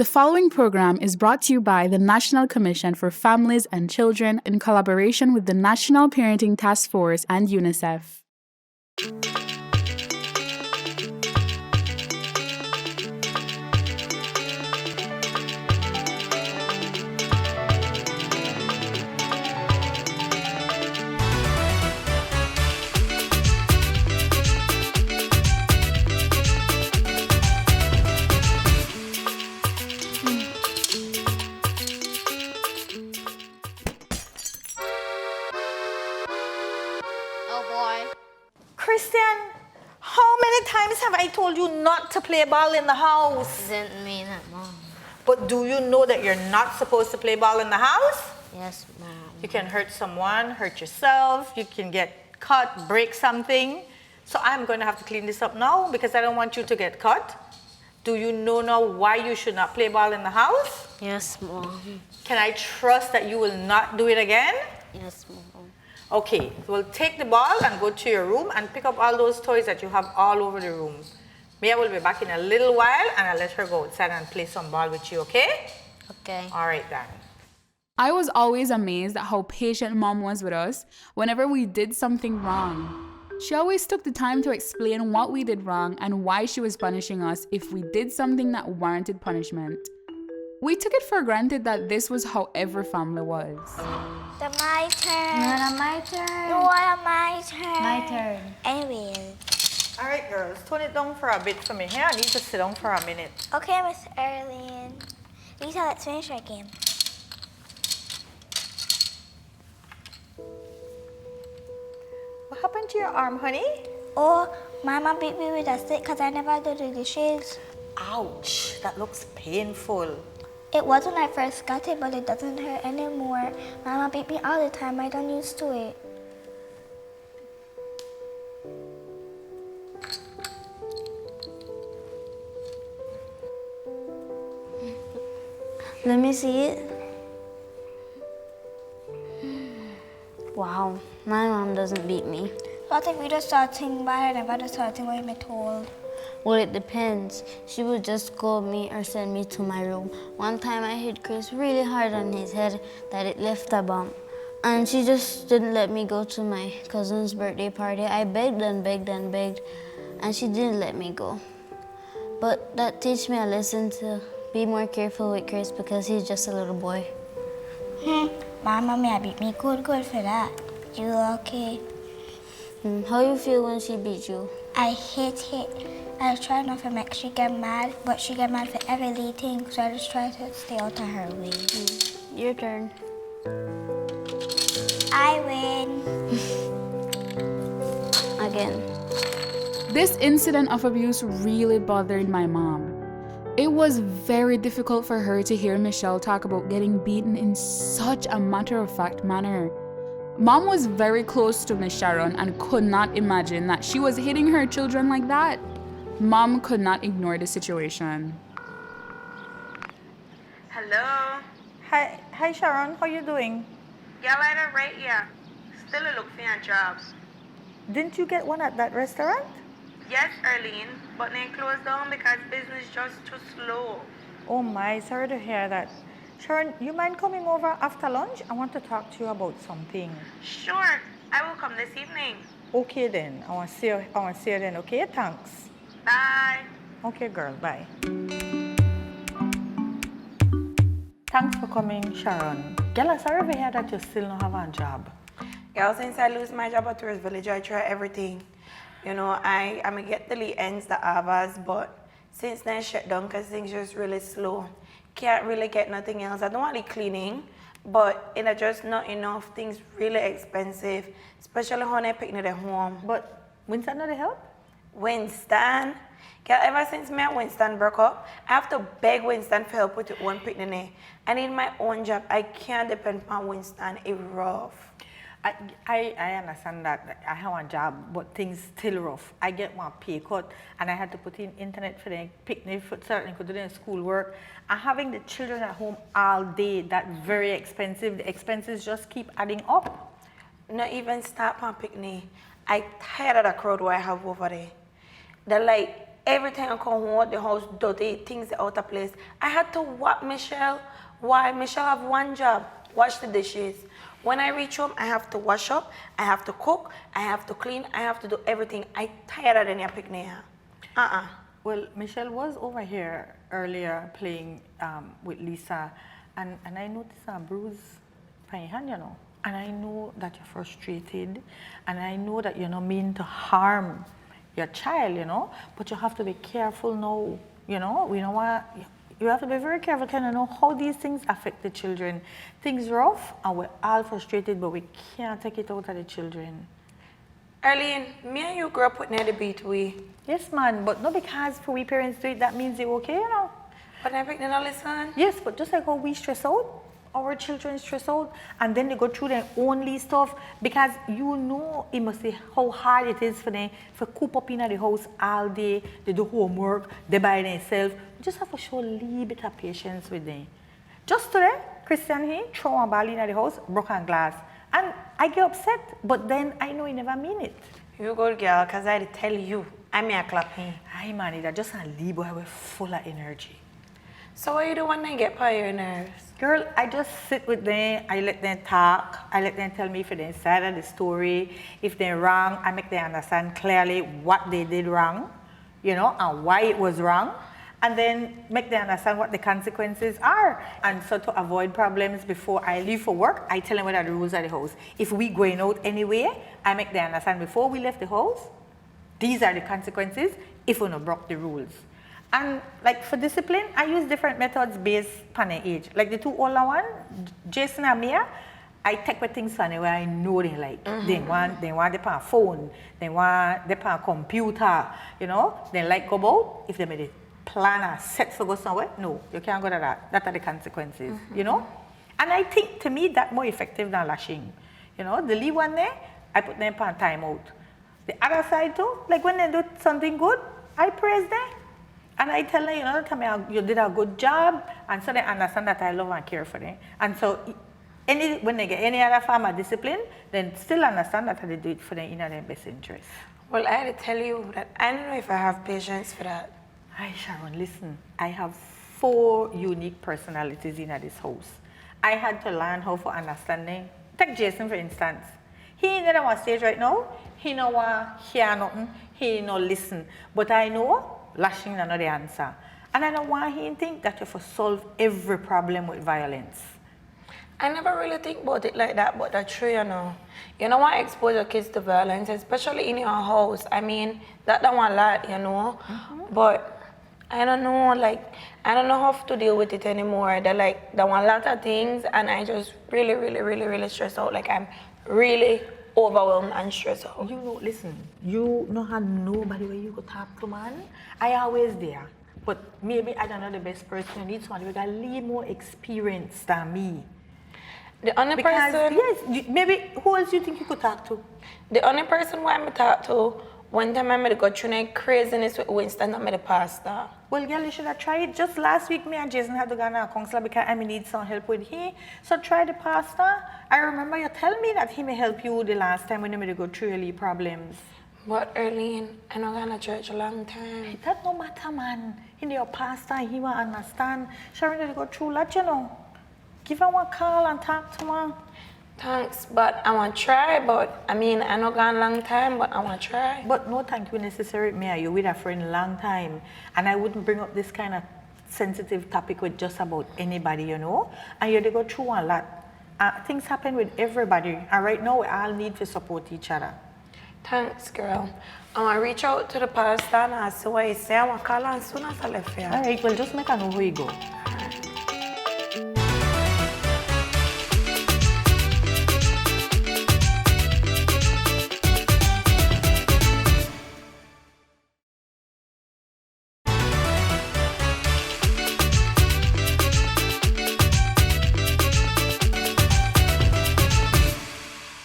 The following program is brought to you by the National Commission for Families and Children in collaboration with the National Parenting Task Force and UNICEF. Christian, how many times have I told you not to play ball in the house? Didn't mean it, Mom. But do you know that you're not supposed to play ball in the house? Yes, Mom. You can hurt someone, hurt yourself, you can get cut, break something. So I'm going to have to clean this up now because I don't want you to get cut. Do you know now why you should not play ball in the house? Yes, Mom. Can I trust that you will not do it again? Yes, Mom. Okay, we'll take the ball and go to your room and pick up all those toys that you have all over the room. Mia will be back in a little while and I'll let her go outside and play some ball with you, okay? Okay. All right, then. I was always amazed at how patient Mom was with us whenever we did something wrong. She always took the time to explain what we did wrong and why she was punishing us if we did something that warranted punishment. We took it for granted that this was how every family was. My turn. No, my turn. No, my turn. My turn. Anyway. All right, girls, tone it down for a bit for me here. I need to sit down for a minute. Okay, Miss Erlene. Lisa, let's finish our game. What happened to your arm, honey? Oh, Mama beat me with a stick because I never did the dishes. Ouch, that looks painful. It was when I first got it, but it doesn't hurt anymore. Mama beat me all the time. I don't used to it. Let me see it. Wow, my mom doesn't beat me. What if we just starting bad and never starting what you told? Well, it depends. She would just scold me or send me to my room. One time I hit Chris really hard on his head that it left a bump. And she just didn't let me go to my cousin's birthday party. I begged and begged and begged, and she didn't let me go. But that teach me a lesson to be more careful with Chris because he's just a little boy. Mama may beat me good for that. You okay? How you feel when she beat you? I hate it. I try not to make she get mad, but she get mad for every little thing, so I just try to stay out of her way. Your turn. I win. Again. This incident of abuse really bothered my mom. It was very difficult for her to hear Michelle talk about getting beaten in such a matter-of-fact manner. Mom was very close to Miss Sharon and could not imagine that she was hitting her children like that. Mom could not ignore the situation. Hello? Hi, Sharon. How you doing? Yeah, right here. Still a look for your jobs. Didn't you get one at that restaurant? Yes, Arlene, but they closed down because business just too slow. Oh my, sorry to hear that. Sharon, you mind coming over after lunch? I want to talk to you about something. Sure, I will come this evening. Okay then. I want to see you then. Okay, thanks. Bye. Okay, girl. Bye. Thanks for coming, Sharon. Girl, sorry to hear that you still don't have a job. Girl, since I lose my job at Tourist Village, I try everything. You know, I'm going to get the lead ends, the hours, but since then shut down because things just really slow. Can't really get nothing else. I don't want the cleaning, but it's just not enough. Things really expensive, especially when I pick at home. But Winston not help? Winston? Girl, ever since me and Winston broke up, I have to beg Winston for help with the one picnic. I need my own job. I can't depend on Winston. It's rough. I understand that I have a job, but things still rough. I get one pay cut, and I had to put in internet for the picnic so that they could do their schoolwork. And having the children at home all day, that's very expensive. The expenses just keep adding up. Not even start on picnic. I tired of the crowd what I have over there. They're like Every time I come home, the house dirty, things are out of place. I had to whack Michelle. Why? Michelle have one job, wash the dishes. When I reach home, I have to wash up, I have to cook, I have to clean, I have to do everything. I tired of the picnic. Well, Michelle was over here earlier playing with Lisa, and I noticed a bruise on your hand, you know. And I know that you're frustrated, and I know that you're not mean to harm your child, you know, but you have to be careful now, you know. We don't want, you have to be very careful, kind of know how these things affect the children. Things rough, and we're all frustrated, but we can't take it out of the children. Arlene, me and you grew up with near the beat we. Yes, man, but not because for we parents do it, that means they're okay, you know. But I pick the listen. Yes, but just like how we stress out, our children stress out, and then they go through their only stuff, because you know it must be how hard it is for them to coop up in the house all day. They do homework, they by themselves. You just have to show a little bit of patience with them. Just today, Christian here throw a ball in the house, broken glass, and I get upset, but then I know he never mean it. You good girl, cause I tell you, I'm a clap him. I man, it just a leave boy with full of energy. So what you do when they get by your nerves? Girl, I just sit with them, I let them talk, I let them tell me for the side of the story. If they're wrong, I make them understand clearly what they did wrong, you know, and why it was wrong. And then make them understand what the consequences are. And so to avoid problems before I leave for work, I tell them what are the rules of the house. If we going out anyway, I make them understand before we left the house, these are the consequences if we not broke the rules. And like for discipline, I use different methods based on their age. Like the two older one, Jason and Mia, I take with things from where I know they like. They want them on a phone, they want them on a computer, you know. They like go out. If they made it plan a set for go somewhere, no, you can't go to that. That are the consequences, you know. And I think to me that more effective than lashing. You know, the leave one there, I put them on timeout. The other side too, like when they do something good, I praise them. And I tell them, you know, tell me you did a good job, and so they understand that I love and care for them. And so when they get any other form of discipline, then still understand that they do it for them in their best interest. Well, I had to tell you that I don't know if I have patience for that. Hi, Sharon, listen. I have 4 unique personalities in this house. I had to learn how to understand them. Take Jason, for instance. He ain't on stage right now. He no want hear nothing. He no listen. But I know lashing is not the answer. And I don't want him to think that you have to solve every problem with violence. I never really think about it like that, but that's true, you know. You don't want to expose your kids to violence, especially in your house. I mean, that don't want a lot, you know. But I don't know, like, I don't know how to deal with it anymore. They want a lot of things, and I just really stress out. Like, I'm really overwhelmed and stressed out. You know, listen, you don't have nobody where you go talk to, man. I always there. But maybe I don't know the best person. You need someone with a little more experience than me. The only person... Yes, maybe who else you think you could talk to? The only person who I talk to, one time I go through that craziness with Winston and the pastor. Well, girl, you should have tried it. Just last week, me and Jason had to go to a counselor because I need some help with him. So try the pastor. I remember you tell me that he may help you the last time when you made go through your little problems. But Arlene, I not gonna church a long time. That no matter, man. He your pastor, he will understand. Sharon, they go through that, you know. Give him a call and talk to him. Thanks, but I want to try, but I mean, I not gone a long time, but I want to try. But no thank you necessary, me. You're with a friend a long time. And I wouldn't bring up this kind of sensitive topic with just about anybody, you know. And you they go through a lot. Things happen with everybody. And right now, we all need to support each other. Thanks, girl. I want to reach out to the pastor and I see what he say. I want to call him as soon as I left here. All right, well, just make a know where you go.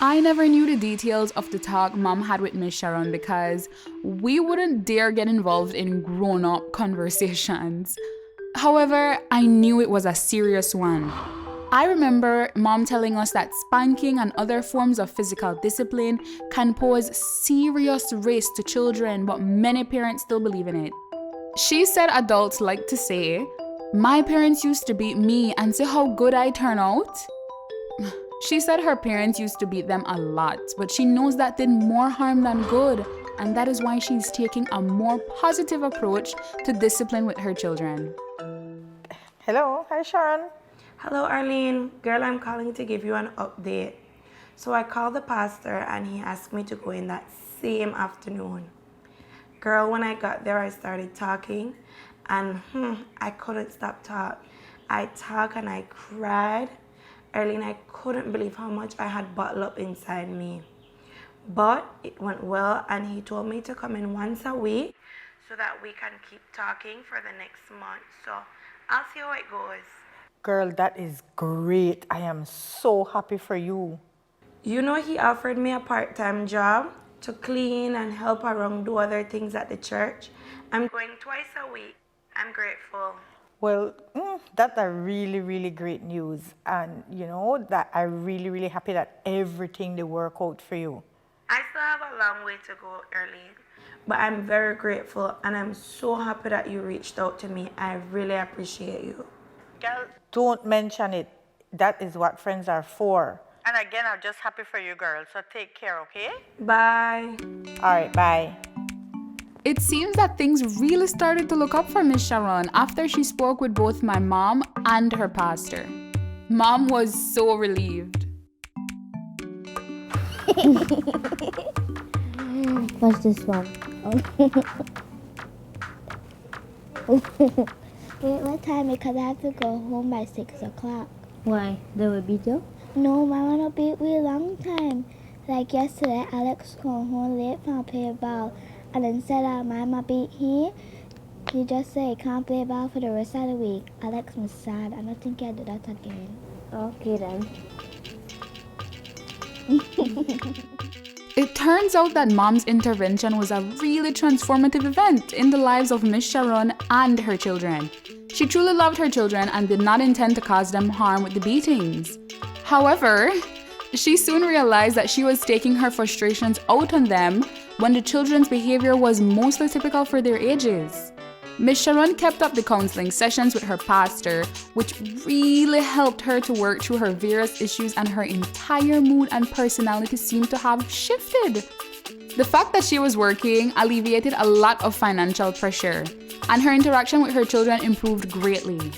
I never knew the details of the talk Mom had with Miss Sharon because we wouldn't dare get involved in grown-up conversations. However, I knew it was a serious one. I remember Mom telling us that spanking and other forms of physical discipline can pose serious risk to children, but many parents still believe in it. She said adults like to say, "My parents used to beat me and see how good I turn out." She said her parents used to beat them a lot, but she knows that did more harm than good, and that is why she's taking a more positive approach to discipline with her children. Hello, hi Sharon. Hello, Arlene. Girl, I'm calling to give you an update. So I called the pastor and he asked me to go in that same afternoon. Girl, when I got there, I started talking and I couldn't stop talking. I talked and I cried. Arlene, I couldn't believe how much I had bottled up inside me. But it went well and he told me to come in once a week so that we can keep talking for the next month. So I'll see how it goes. Girl, that is great. I am so happy for you. You know, he offered me a part-time job to clean and help around do other things at the church. I'm going twice a week. I'm grateful. Well, that's a really, really great news. And you know, that I'm really, really happy that everything they work out for you. I still have a long way to go, Arlene. But I'm very grateful and I'm so happy that you reached out to me. I really appreciate you. Girl, don't mention it. That is what friends are for. And again, I'm just happy for you, girl. So take care, okay? Bye. All right, bye. It seems that things really started to look up for Miss Sharon after she spoke with both my mom and her pastor. Mom was so relieved. What's this one? Wait, what time? Because I have to go home by 6 o'clock. Why? They will beat you? No, Mama no beat me a long time. Like yesterday, Alex come home late from play ball. And instead of Mama beat he just say he can't play ball for the rest of the week. Alex was sad. I don't think he'll do that again. Okay then. It turns out that Mom's intervention was a really transformative event in the lives of Miss Sharon and her children. She truly loved her children and did not intend to cause them harm with the beatings. However, she soon realized that she was taking her frustrations out on them when the children's behavior was mostly typical for their ages. Miss Sharon kept up the counseling sessions with her pastor, which really helped her to work through her various issues, and her entire mood and personality seemed to have shifted. The fact that she was working alleviated a lot of financial pressure, and her interaction with her children improved greatly.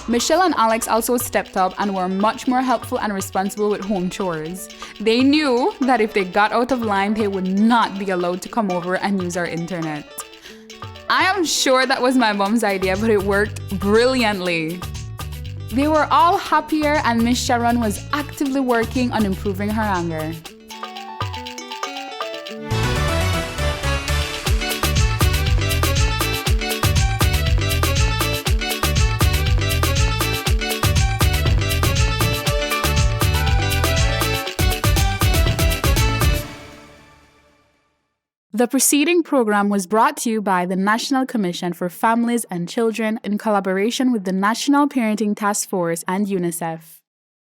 Michelle and Alex also stepped up and were much more helpful and responsible with home chores. They knew that if they got out of line, they would not be allowed to come over and use our internet. I am sure that was my mom's idea, but it worked brilliantly. They were all happier and Miss Sharon was actively working on improving her anger. The preceding program was brought to you by the National Commission for Families and Children in collaboration with the National Parenting Task Force and UNICEF.